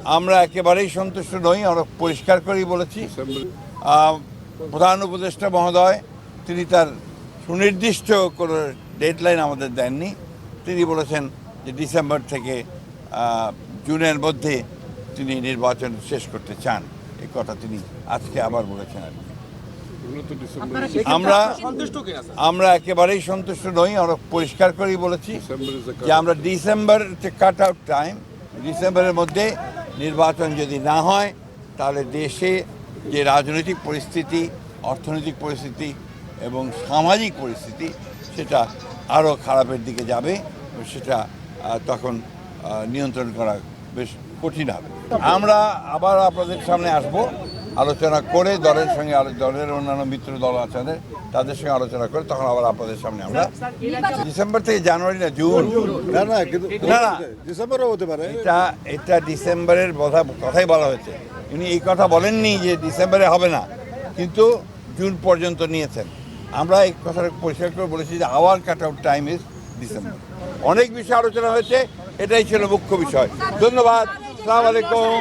আমরা একেবারেই সন্তুষ্ট নই, আমরা পরিষ্কার করেই বলেছি। প্রধান উপদেষ্টা মহোদয় তিনি তার সুনির্দিষ্ট কোনো ডেডলাইন আমাদের দেননি। তিনি বলেছেন যে ডিসেম্বর থেকে জুনের মধ্যে তিনি নির্বাচন শেষ করতে চান। এই কথা তিনি আজকে আবার বলেছেন আর কি। আমরা একেবারেই সন্তুষ্ট নই, আমরা পরিষ্কার করেই বলেছি যে আমরা ডিসেম্বর কাট আউট টাইম, ডিসেম্বরের মধ্যে নির্বাচন যদি না হয় তাহলে দেশে যে রাজনৈতিক পরিস্থিতি, অর্থনৈতিক পরিস্থিতি এবং সামাজিক পরিস্থিতি সেটা আরও খারাপের দিকে যাবে। সেটা তখন নিয়ন্ত্রণ করা বেশ কঠিন হবে। আমরা আবার আপনাদের সামনে আসব, আলোচনা করে দলের সঙ্গে, দলের অন্যান্য মিত্র দল আছে তাদের সঙ্গে আলোচনা করে তখন আবার আপনাদের সামনে আমরা ডিসেম্বর থেকে জানুয়ারি না জুন, না ডিসেম্বরও হতে পারে। এটা ডিসেম্বরের কথাই বলা হয়েছে। উনি এই কথা বলেননি যে ডিসেম্বরে হবে না, কিন্তু জুন পর্যন্ত নিয়েছেন। আমরা এই কথাটা পরিষ্কার করে বলেছি যে hour cut out time is December. অনেক বিষয় আলোচনা হয়েছে, এটাই ছিল মুখ্য বিষয়। ধন্যবাদ। আসসালামু আলাইকুম।